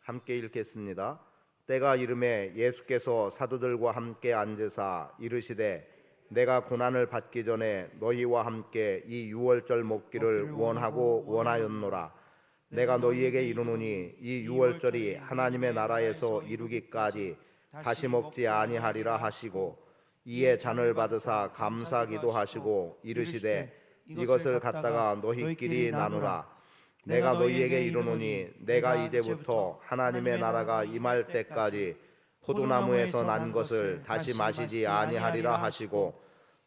함께 읽겠습니다. 때가 이르매 예수께서 사도들과 함께 앉으사 이르시되 내가 고난을 받기 전에 너희와 함께 이 유월절 먹기를 원하고 원하였노라. 내가 너희에게 이르노니 이 유월절이 하나님의 나라에서 이루기까지 다시 먹지 아니하리라 하시고 이에 잔을 받으사 감사기도 하시고 이르시되 이것을 갖다가 너희끼리 나누라. 내가 너희에게 이르노니 내가 이제부터 하나님의 나라가 임할 때까지 포도나무에서 난 것을 다시 마시지 아니하리라 하시고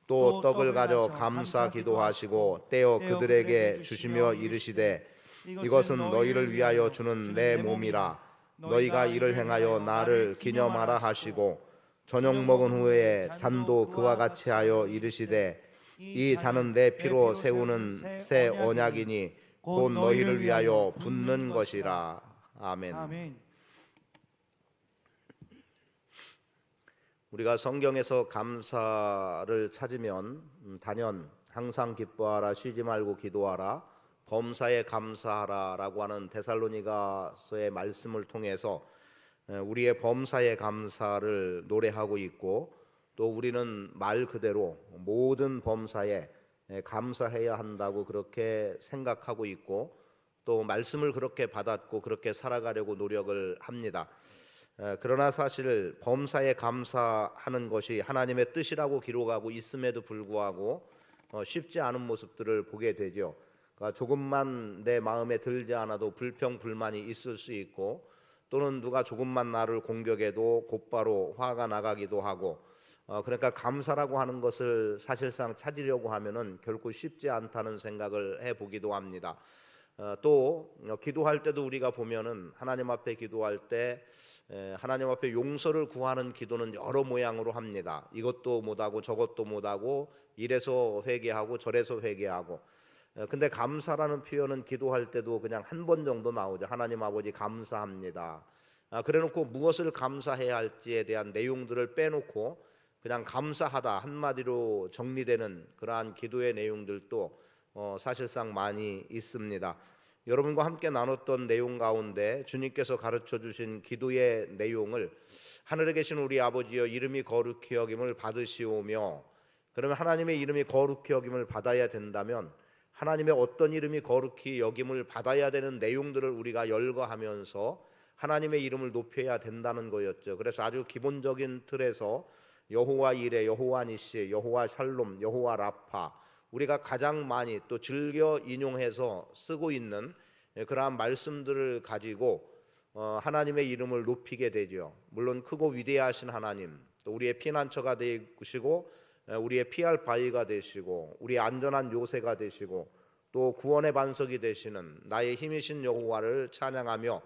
또 떡을 가져 감사 기도하시고 떼어 그들에게 주시며 이르시되 이것은 너희를 위하여 주는 내 몸이라. 너희가 이를 행하여 나를 기념하라 하시고 저녁 먹은 후에 잔도 그와 같이 하여 이르시되 이 잔은 내 피로 세우는 새 언약이니 곧 너희를 위하여 붓는 것이라. 아멘. 우리가 성경에서 감사를 찾으면 단연 항상 기뻐하라, 쉬지 말고 기도하라, 범사에 감사하라 라고 하는 데살로니가서의 말씀을 통해서 우리의 범사에 감사를 노래하고 있고, 또 우리는 말 그대로 모든 범사에 감사해야 한다고 그렇게 생각하고 있고, 또 말씀을 그렇게 받았고 그렇게 살아가려고 노력을 합니다. 그러나 사실 범사에 감사하는 것이 하나님의 뜻이라고 기록하고 있음에도 불구하고 쉽지 않은 모습들을 보게 되죠. 그러니까 조금만 내 마음에 들지 않아도 불평 불만이 있을 수 있고, 또는 누가 조금만 나를 공격해도 곧바로 화가 나가기도 하고, 그러니까 감사라고 하는 것을 사실상 찾으려고 하면은 결코 쉽지 않다는 생각을 해보기도 합니다. 또 기도할 때도 우리가 보면은 하나님 앞에 기도할 때 하나님 앞에 용서를 구하는 기도는 여러 모양으로 합니다. 이것도 못하고 저것도 못하고 이래서 회개하고 저래서 회개하고. 근데 감사라는 표현은 기도할 때도 그냥 한 번 정도 나오죠. 하나님 아버지 감사합니다. 그래놓고 무엇을 감사해야 할지에 대한 내용들을 빼놓고 그냥 감사하다 한마디로 정리되는 그러한 기도의 내용들도 사실상 많이 있습니다. 여러분과 함께 나눴던 내용 가운데 주님께서 가르쳐 주신 기도의 내용을 하늘에 계신 우리 아버지여 이름이 거룩히 여김을 받으시오며, 그러면 하나님의 이름이 거룩히 여김을 받아야 된다면 하나님의 어떤 이름이 거룩히 여김을 받아야 되는 내용들을 우리가 열거하면서 하나님의 이름을 높여야 된다는 거였죠. 그래서 아주 기본적인 틀에서 여호와 이레, 여호와 니시, 여호와 샬롬, 여호와 라파, 우리가 가장 많이 또 즐겨 인용해서 쓰고 있는 그러한 말씀들을 가지고 하나님의 이름을 높이게 되죠. 물론 크고 위대하신 하나님, 또 우리의 피난처가 되시고 우리의 피할 바위가 되시고 우리의 안전한 요새가 되시고 또 구원의 반석이 되시는 나의 힘이신 여호와를 찬양하며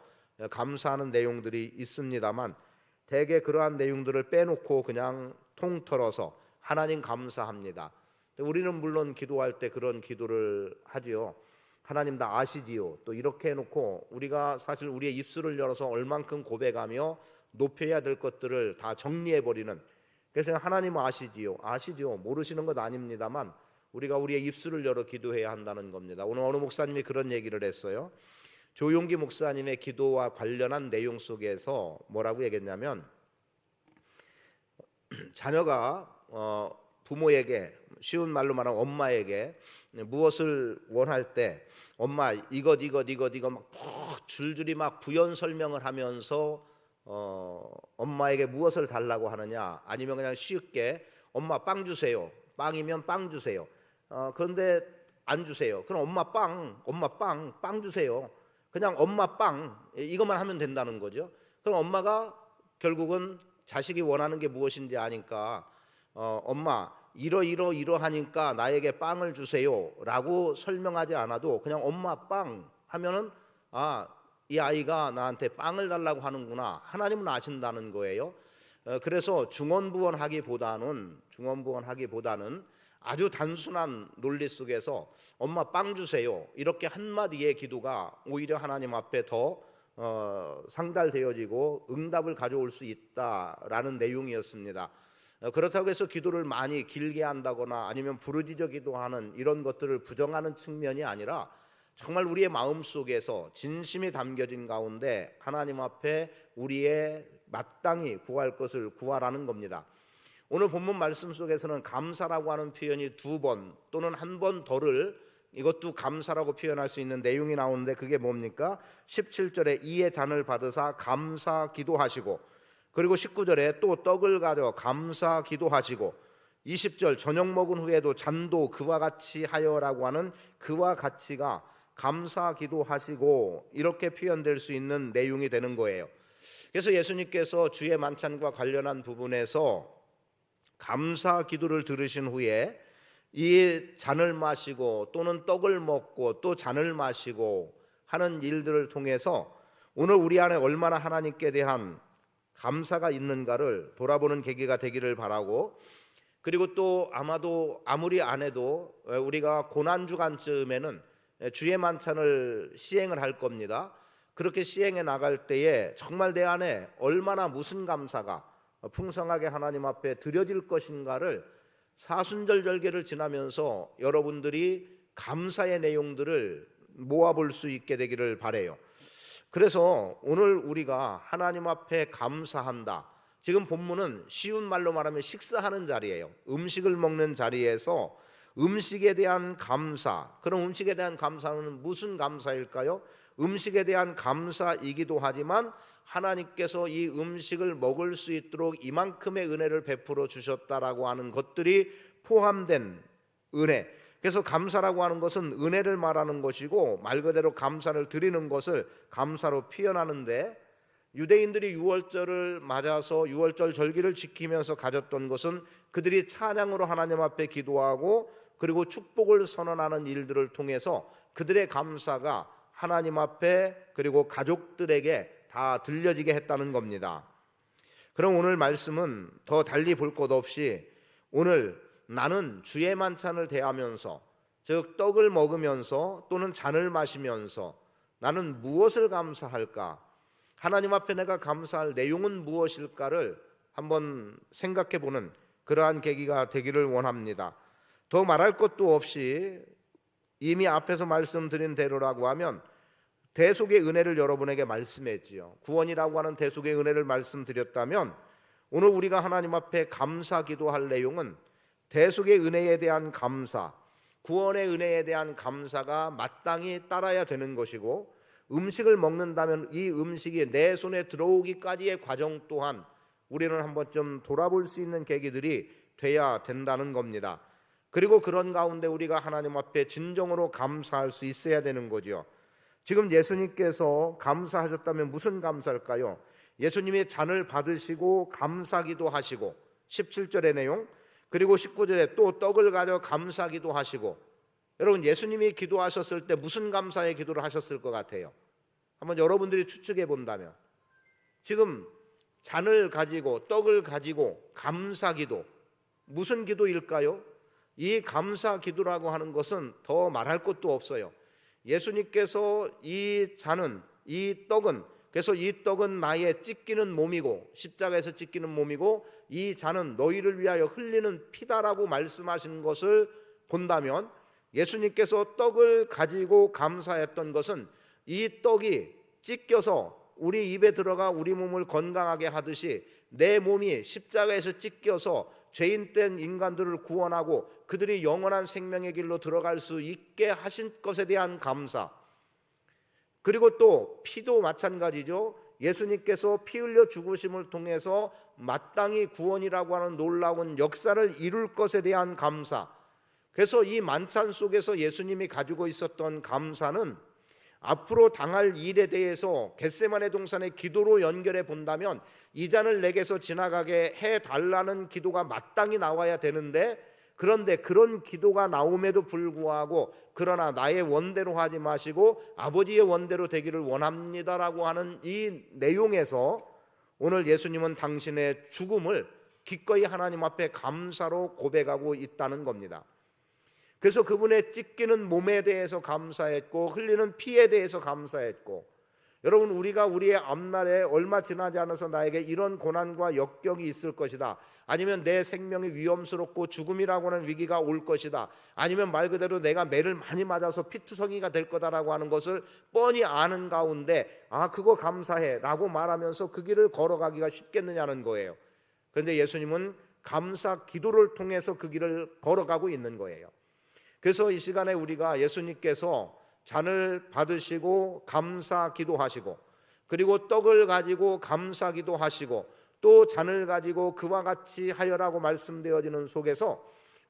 감사하는 내용들이 있습니다만, 대개 그러한 내용들을 빼놓고 그냥 통틀어서 하나님 감사합니다. 우리는 물론 기도할 때 그런 기도를 하지요. 하나님 다 아시지요. 또 이렇게 해놓고 우리가 사실 우리의 입술을 열어서 얼만큼 고백하며 높여야 될 것들을 다 정리해버리는, 그래서 하나님 아시지요, 아시죠, 모르시는 것 아닙니다만 우리가 우리의 입술을 열어 기도해야 한다는 겁니다. 오늘 어느 목사님이 그런 얘기를 했어요. 조용기 목사님의 기도와 관련한 내용 속에서 뭐라고 얘기했냐면, 자녀가 부모에게, 쉬운 말로 말하면 엄마에게 무엇을 원할 때 엄마 이것 막 줄줄이 막 부연 설명을 하면서 엄마에게 무엇을 달라고 하느냐, 아니면 그냥 쉽게 엄마 빵 주세요, 빵이면 빵 주세요. 그런데 안 주세요. 그럼 엄마 빵 주세요. 그냥 엄마 빵 이것만 하면 된다는 거죠. 그럼 엄마가 결국은 자식이 원하는 게 무엇인지 아니까 엄마 이러하니까 나에게 빵을 주세요 라고 설명하지 않아도 그냥 엄마 빵 하면은 이 아이가 나한테 빵을 달라고 하는구나, 하나님은 아신다는 거예요. 그래서 중언부언하기보다는 아주 단순한 논리 속에서 엄마 빵 주세요 이렇게 한마디의 기도가 오히려 하나님 앞에 더 상달되어지고 응답을 가져올 수 있다라는 내용이었습니다. 그렇다고 해서 기도를 많이 길게 한다거나 아니면 부르짖어 기도하는 이런 것들을 부정하는 측면이 아니라, 정말 우리의 마음속에서 진심이 담겨진 가운데 하나님 앞에 우리의 마땅히 구할 것을 구하라는 겁니다. 오늘 본문 말씀 속에서는 감사라고 하는 표현이 2번 또는 1번 더를 이것도 감사라고 표현할 수 있는 내용이 나오는데 그게 뭡니까? 17절에 이에 잔을 받으사 감사 기도하시고, 그리고 19절에 또 떡을 가져 감사 기도하시고, 20절 저녁 먹은 후에도 잔도 그와 같이 하여라고 하는 그와 같이가 감사 기도하시고 이렇게 표현될 수 있는 내용이 되는 거예요. 그래서 예수님께서 주의 만찬과 관련한 부분에서 감사 기도를 들으신 후에 이 잔을 마시고 또는 떡을 먹고 또 잔을 마시고 하는 일들을 통해서 오늘 우리 안에 얼마나 하나님께 대한 감사가 있는가를 돌아보는 계기가 되기를 바라고, 그리고 또 아마도 아무리 안 해도 우리가 고난주간쯤에는 주의 만찬을 시행을 할 겁니다. 그렇게 시행해 나갈 때에 정말 내 안에 얼마나 무슨 감사가 풍성하게 하나님 앞에 드려질 것인가를 사순절 절개를 지나면서 여러분들이 감사의 내용들을 모아볼 수 있게 되기를 바라요. 그래서 오늘 우리가 하나님 앞에 감사한다. 지금 본문은 쉬운 말로 말하면 식사하는 자리예요. 음식을 먹는 자리에서 음식에 대한 감사, 그럼 음식에 대한 감사는 무슨 감사일까요? 음식에 대한 감사이기도 하지만 하나님께서 이 음식을 먹을 수 있도록 이만큼의 은혜를 베풀어 주셨다라고 하는 것들이 포함된 은혜. 그래서 감사라고 하는 것은 은혜를 말하는 것이고 말 그대로 감사를 드리는 것을 감사로 표현하는데, 유대인들이 유월절을 맞아서 유월절 절기를 지키면서 가졌던 것은 그들이 찬양으로 하나님 앞에 기도하고 그리고 축복을 선언하는 일들을 통해서 그들의 감사가 하나님 앞에 그리고 가족들에게 다 들려지게 했다는 겁니다. 그럼 오늘 말씀은 더 달리 볼 것 없이 오늘 나는 주의 만찬을 대하면서, 즉 떡을 먹으면서 또는 잔을 마시면서 나는 무엇을 감사할까? 하나님 앞에 내가 감사할 내용은 무엇일까를 한번 생각해 보는 그러한 계기가 되기를 원합니다. 더 말할 것도 없이 이미 앞에서 말씀드린 대로라고 하면 대속의 은혜를 여러분에게 말씀했지요. 구원이라고 하는 대속의 은혜를 말씀드렸다면 오늘 우리가 하나님 앞에 감사 기도할 내용은 대속의 은혜에 대한 감사, 구원의 은혜에 대한 감사가 마땅히 따라야 되는 것이고, 음식을 먹는다면 이 음식이 내 손에 들어오기까지의 과정 또한 우리는 한번 좀 돌아볼 수 있는 계기들이 돼야 된다는 겁니다. 그리고 그런 가운데 우리가 하나님 앞에 진정으로 감사할 수 있어야 되는 거죠. 지금 예수님께서 감사하셨다면 무슨 감사일까요? 예수님이 잔을 받으시고 감사기도 하시고 17절의 내용, 그리고 19절에 또 떡을 가져 감사기도 하시고, 여러분 예수님이 기도하셨을 때 무슨 감사의 기도를 하셨을 것 같아요? 한번 여러분들이 추측해 본다면 지금 잔을 가지고 떡을 가지고 감사기도, 무슨 기도일까요? 이 감사기도라고 하는 것은 더 말할 것도 없어요. 예수님께서 이 잔은, 이 떡은, 그래서 이 떡은 나의 찢기는 몸이고 십자가에서 찢기는 몸이고 이 잔은 너희를 위하여 흘리는 피다라고 말씀하신 것을 본다면 예수님께서 떡을 가지고 감사했던 것은 이 떡이 찢겨서 우리 입에 들어가 우리 몸을 건강하게 하듯이 내 몸이 십자가에서 찢겨서 죄인된 인간들을 구원하고 그들이 영원한 생명의 길로 들어갈 수 있게 하신 것에 대한 감사, 그리고 또 피도 마찬가지죠. 예수님께서 피 흘려 죽으심을 통해서 마땅히 구원이라고 하는 놀라운 역사를 이룰 것에 대한 감사. 그래서 이 만찬 속에서 예수님이 가지고 있었던 감사는 앞으로 당할 일에 대해서 겟세마네 동산의 기도로 연결해 본다면 이 잔을 내게서 지나가게 해달라는 기도가 마땅히 나와야 되는데, 그런데 그런 기도가 나옴에도 불구하고 그러나 나의 원대로 하지 마시고 아버지의 원대로 되기를 원합니다라고 하는 이 내용에서 오늘 예수님은 당신의 죽음을 기꺼이 하나님 앞에 감사로 고백하고 있다는 겁니다. 그래서 그분의 찢기는 몸에 대해서 감사했고 흘리는 피에 대해서 감사했고, 여러분, 우리가 우리의 앞날에 얼마 지나지 않아서 나에게 이런 고난과 역경이 있을 것이다, 아니면 내 생명이 위험스럽고 죽음이라고 하는 위기가 올 것이다, 아니면 말 그대로 내가 매를 많이 맞아서 피투성이가 될 거다라고 하는 것을 뻔히 아는 가운데 그거 감사해 라고 말하면서 그 길을 걸어가기가 쉽겠느냐는 거예요. 그런데 예수님은 감사 기도를 통해서 그 길을 걸어가고 있는 거예요. 그래서 이 시간에 우리가 예수님께서 잔을 받으시고 감사 기도하시고, 그리고 떡을 가지고 감사 기도하시고, 또 잔을 가지고 그와 같이 하여라고 말씀되어지는 속에서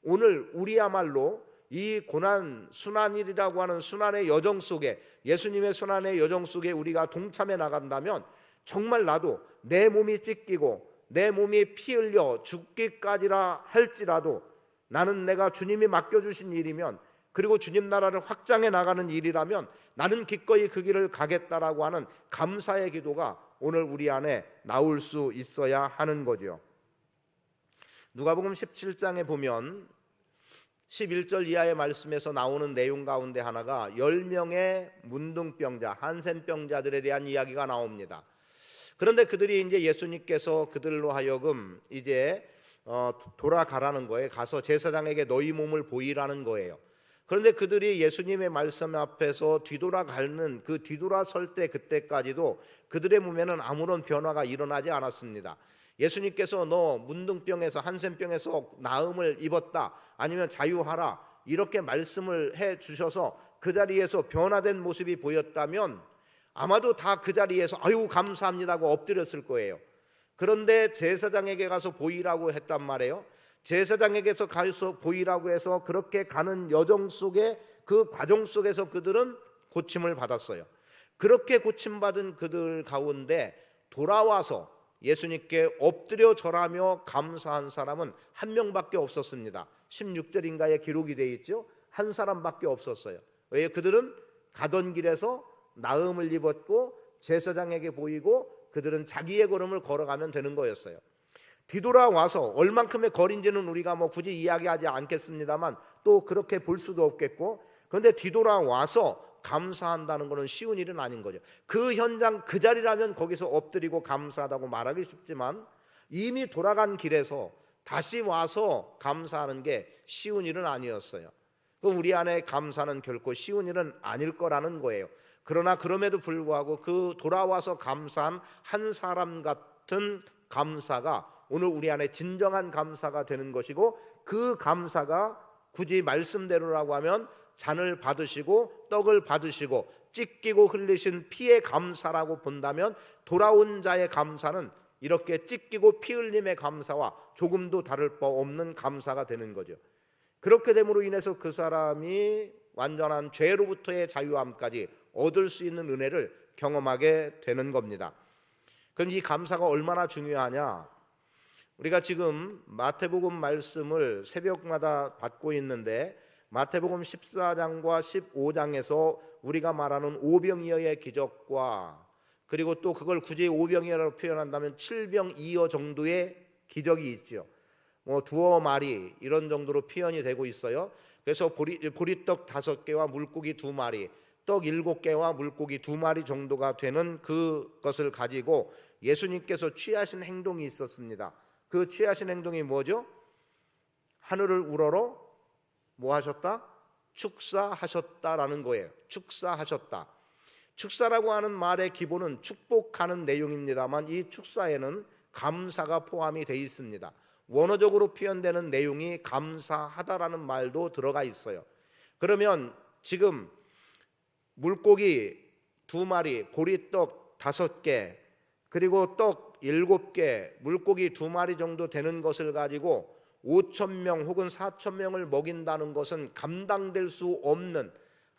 오늘 우리야말로 이 고난 순환일이라고 하는 순환의 여정 속에, 예수님의 순환의 여정 속에 우리가 동참해 나간다면 정말 나도 내 몸이 찢기고 내 몸이 피 흘려 죽기까지라 할지라도 나는 내가 주님이 맡겨주신 일이면, 그리고 주님 나라를 확장해 나가는 일이라면 나는 기꺼이 그 길을 가겠다라고 하는 감사의 기도가 오늘 우리 안에 나올 수 있어야 하는 거죠. 누가복음 17장에 보면 11절 이하의 말씀에서 나오는 내용 가운데 하나가 10명의 문둥병자, 한센병자들에 대한 이야기가 나옵니다. 그런데 그들이 이제 예수님께서 그들로 하여금 이제 돌아가라는 거예요. 가서 제사장에게 너희 몸을 보이라는 거예요. 그런데 그들이 예수님의 말씀 앞에서 뒤돌아가는 그 뒤돌아설 때 그때까지도 그들의 몸에는 아무런 변화가 일어나지 않았습니다. 예수님께서 너 문둥병에서 한센병에서 나음을 입었다, 아니면 자유하라, 이렇게 말씀을 해 주셔서 그 자리에서 변화된 모습이 보였다면 아마도 다 그 자리에서 아유 감사합니다고 엎드렸을 거예요. 그런데 제사장에게 가서 보이라고 했단 말이에요. 제사장에게서 가서 보이라고 해서 그렇게 가는 여정 속에, 그 과정 속에서 그들은 고침을 받았어요. 그렇게 고침받은 그들 가운데 돌아와서 예수님께 엎드려 절하며 감사한 사람은 한 명밖에 없었습니다. 16절인가에 기록이 되어 있죠. 한 사람밖에 없었어요. 왜? 그들은 가던 길에서 나음을 입었고 제사장에게 보이고 그들은 자기의 걸음을 걸어가면 되는 거였어요. 뒤돌아와서 얼만큼의 거리인지는 우리가 굳이 이야기하지 않겠습니다만 또 그렇게 볼 수도 없겠고, 그런데 뒤돌아와서 감사한다는 것은 쉬운 일은 아닌 거죠. 그 현장 그 자리라면 거기서 엎드리고 감사하다고 말하기 쉽지만 이미 돌아간 길에서 다시 와서 감사하는 게 쉬운 일은 아니었어요. 그럼 우리 안에 감사는 결코 쉬운 일은 아닐 거라는 거예요. 그러나 그럼에도 불구하고 그 돌아와서 감사한 한 사람 같은 감사가 오늘 우리 안에 진정한 감사가 되는 것이고, 그 감사가 굳이 말씀대로라고 하면 잔을 받으시고 떡을 받으시고 찢기고 흘리신 피의 감사라고 본다면 돌아온 자의 감사는 이렇게 찢기고 피 흘림의 감사와 조금도 다를 바 없는 감사가 되는 거죠. 그렇게 됨으로 인해서 그 사람이 완전한 죄로부터의 자유함까지 얻을 수 있는 은혜를 경험하게 되는 겁니다. 그럼 이 감사가 얼마나 중요하냐? 우리가 지금 마태복음 말씀을 새벽마다 받고 있는데 마태복음 14장과 15장에서 우리가 말하는 오병이어의 기적과, 그리고 또 그걸 굳이 오병이어라고 표현한다면 7병2어 정도의 기적이 있죠. 두어 마리 이런 정도로 표현이 되고 있어요. 그래서 보리떡 5개와 물고기 2마리, 떡 7개와 물고기 2마리 정도가 되는 그것을 가지고 예수님께서 취하신 행동이 있었습니다. 그 취하신 행동이 뭐죠? 하늘을 우러러 뭐 하셨다? 축사하셨다라는 거예요. 축사하셨다. 축사라고 하는 말의 기본은 축복하는 내용입니다만 이 축사에는 감사가 포함이 되어 있습니다. 원어적으로 표현되는 내용이 감사하다라는 말도 들어가 있어요. 그러면 지금 물고기 2마리, 보리떡 5개, 그리고 떡 7개, 물고기 2마리 정도 되는 것을 가지고 5,000명 혹은 4,000명을 먹인다는 것은 감당될 수 없는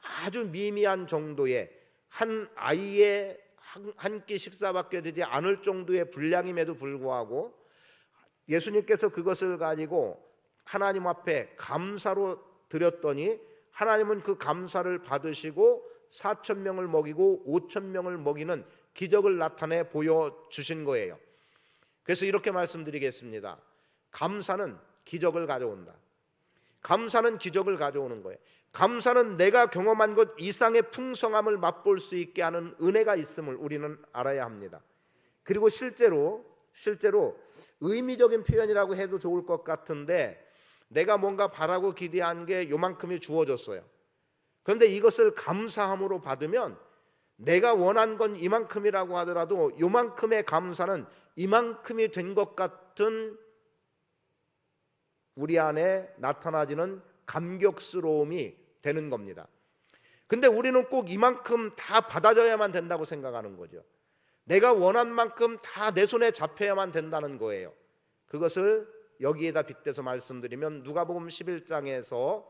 아주 미미한 정도의 한 아이의 한 끼 식사밖에 되지 않을 정도의 분량임에도 불구하고 예수님께서 그것을 가지고 하나님 앞에 감사로 드렸더니 하나님은 그 감사를 받으시고 4,000명을 먹이고 5,000명을 먹이는 기적을 나타내 보여주신 거예요. 그래서 이렇게 말씀드리겠습니다. 감사는 기적을 가져온다. 감사는 기적을 가져오는 거예요. 감사는 내가 경험한 것 이상의 풍성함을 맛볼 수 있게 하는 은혜가 있음을 우리는 알아야 합니다. 그리고 실제로 의미적인 표현이라고 해도 좋을 것 같은데, 내가 뭔가 바라고 기대한 게 요만큼이 주어졌어요. 그런데 이것을 감사함으로 받으면 내가 원한 건 이만큼이라고 하더라도 요만큼의 감사는 이만큼이 된 것 같은 우리 안에 나타나지는 감격스러움이 되는 겁니다. 근데 우리는 꼭 이만큼 다 받아줘야만 된다고 생각하는 거죠. 내가 원한 만큼 다 내 손에 잡혀야만 된다는 거예요. 그것을 여기에다 빗대서 말씀드리면 누가복음 11장에서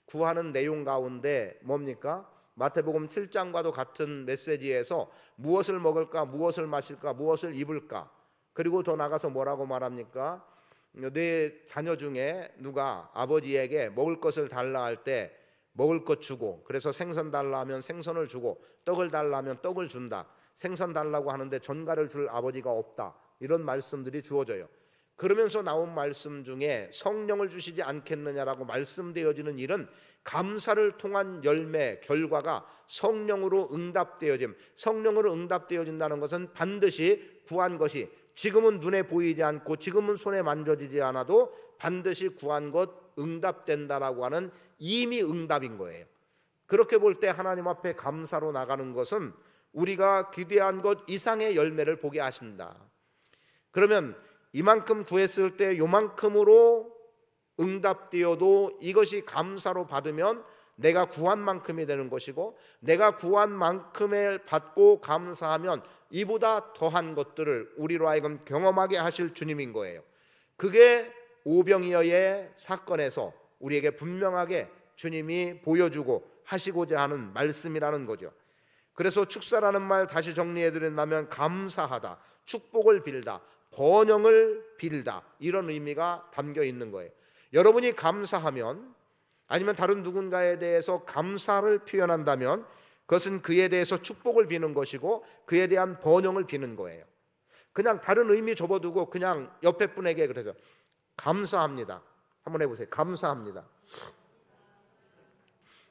구하는 내용 가운데 뭡니까? 마태복음 7장과도 같은 메시지에서 무엇을 먹을까, 무엇을 마실까, 무엇을 입을까, 그리고 더 나가서 뭐라고 말합니까? 내 자녀 중에 누가 아버지에게 먹을 것을 달라 할 때 먹을 것 주고, 그래서 생선 달라 하면 생선을 주고, 떡을 달라 하면 떡을 준다. 생선 달라고 하는데 전갈을 줄 아버지가 없다. 이런 말씀들이 주어져요. 그러면서 나온 말씀 중에 성령을 주시지 않겠느냐라고 말씀되어지는 일은 감사를 통한 열매, 결과가 성령으로 응답되어짐. 성령으로 응답되어진다는 것은 반드시 구한 것이 지금은 눈에 보이지 않고 지금은 손에 만져지지 않아도 반드시 구한 것 응답된다라고 하는 이미 응답인 거예요. 그렇게 볼 때 하나님 앞에 감사로 나가는 것은 우리가 기대한 것 이상의 열매를 보게 하신다. 그러면 이만큼 구했을 때 요만큼으로 응답되어도 이것이 감사로 받으면 내가 구한 만큼이 되는 것이고, 내가 구한 만큼을 받고 감사하면 이보다 더한 것들을 우리로 하여금 경험하게 하실 주님인 거예요. 그게 오병이어의 사건에서 우리에게 분명하게 주님이 보여주고 하시고자 하는 말씀이라는 거죠. 그래서 축사라는 말 다시 정리해 드린다면 감사하다, 축복을 빌다, 번영을 빌다, 이런 의미가 담겨 있는 거예요. 여러분이 감사하면, 아니면 다른 누군가에 대해서 감사를 표현한다면 그것은 그에 대해서 축복을 비는 것이고 그에 대한 번영을 비는 거예요. 그냥 다른 의미 접어두고 그냥 옆에 분에게 그래서 감사합니다 한번 해보세요. 감사합니다.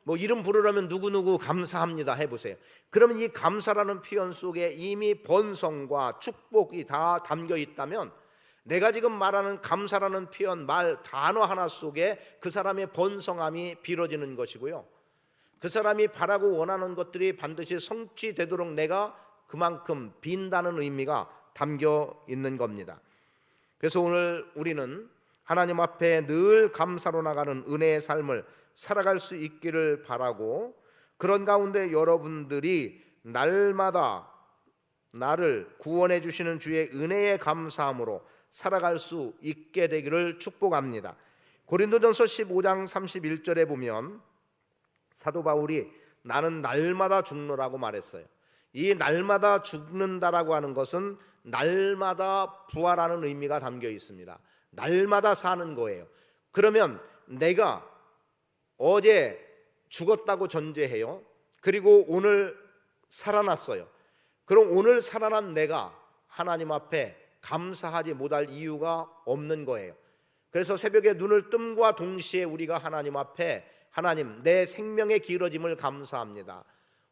뭐 이름 부르려면 누구누구 감사합니다 해보세요. 그러면 이 감사라는 표현 속에 이미 번성과 축복이 다 담겨 있다면 내가 지금 말하는 감사라는 표현, 말, 단어 하나 속에 그 사람의 번성함이 빌어지는 것이고요, 그 사람이 바라고 원하는 것들이 반드시 성취되도록 내가 그만큼 빈다는 의미가 담겨 있는 겁니다. 그래서 오늘 우리는 하나님 앞에 늘 감사로 나가는 은혜의 삶을 살아갈 수 있기를 바라고, 그런 가운데 여러분들이 날마다 나를 구원해 주시는 주의 은혜에 감사함으로 살아갈 수 있게 되기를 축복합니다. 고린도전서 15장 31절에 보면 사도 바울이 나는 날마다 죽노라고 말했어요. 이 날마다 죽는다라고 하는 것은 날마다 부활하는 의미가 담겨 있습니다. 날마다 사는 거예요. 그러면 내가 어제 죽었다고 전제해요. 그리고 오늘 살아났어요. 그럼 오늘 살아난 내가 하나님 앞에 감사하지 못할 이유가 없는 거예요. 그래서 새벽에 눈을 뜸과 동시에 우리가 하나님 앞에 하나님, 내 생명의 길어짐을 감사합니다.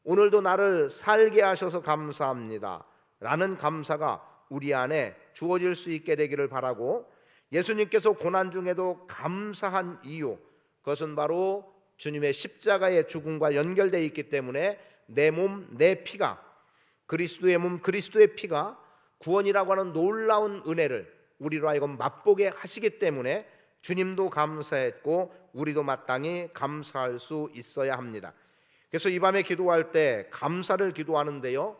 오늘도 나를 살게 하셔서 감사합니다 라는 감사가 우리 안에 주어질 수 있게 되기를 바라고, 예수님께서 고난 중에도 감사한 이유, 그것은 바로 주님의 십자가의 죽음과 연결되어 있기 때문에 내 몸, 내 피가, 그리스도의 몸, 그리스도의 피가 구원이라고 하는 놀라운 은혜를 우리로 하여금 맛보게 하시기 때문에 주님도 감사했고 우리도 마땅히 감사할 수 있어야 합니다. 그래서 이 밤에 기도할 때 감사를 기도하는데요,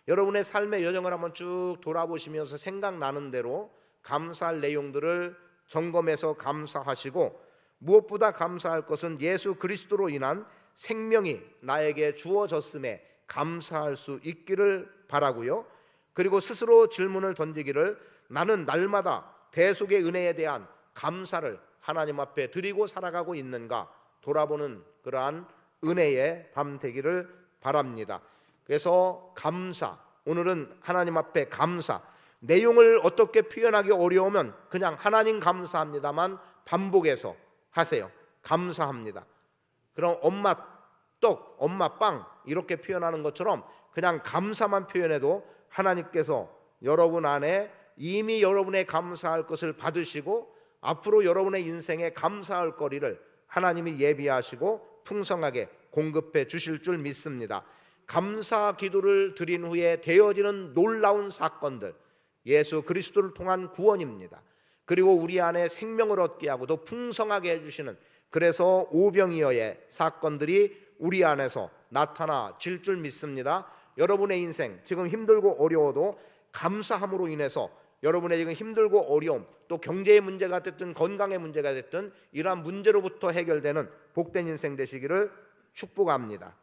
여러분의 삶의 여정을 한번 쭉 돌아보시면서 생각나는 대로 감사할 내용들을 점검해서 감사하시고, 무엇보다 감사할 것은 예수 그리스도로 인한 생명이 나에게 주어졌음에 감사할 수 있기를 바라고요. 그리고 스스로 질문을 던지기를, 나는 날마다 대속의 은혜에 대한 감사를 하나님 앞에 드리고 살아가고 있는가 돌아보는 그러한 은혜의 밤 되기를 바랍니다. 그래서 감사, 오늘은 하나님 앞에 감사, 내용을 어떻게 표현하기 어려우면 그냥 하나님 감사합니다만 반복해서 하세요. 감사합니다. 그런 엄마 떡, 엄마 빵 이렇게 표현하는 것처럼 그냥 감사만 표현해도 하나님께서 여러분 안에 이미 여러분의 감사할 것을 받으시고 앞으로 여러분의 인생에 감사할 거리를 하나님이 예비하시고 풍성하게 공급해 주실 줄 믿습니다. 감사 기도를 드린 후에 되어지는 놀라운 사건들, 예수 그리스도를 통한 구원입니다. 그리고 우리 안에 생명을 얻게 하고 더 풍성하게 해주시는, 그래서 오병이어의 사건들이 우리 안에서 나타나질 줄 믿습니다. 여러분의 인생 지금 힘들고 어려워도 감사함으로 인해서 여러분의 지금 힘들고 어려움, 또 경제의 문제가 됐든 건강의 문제가 됐든 이러한 문제로부터 해결되는 복된 인생 되시기를 축복합니다.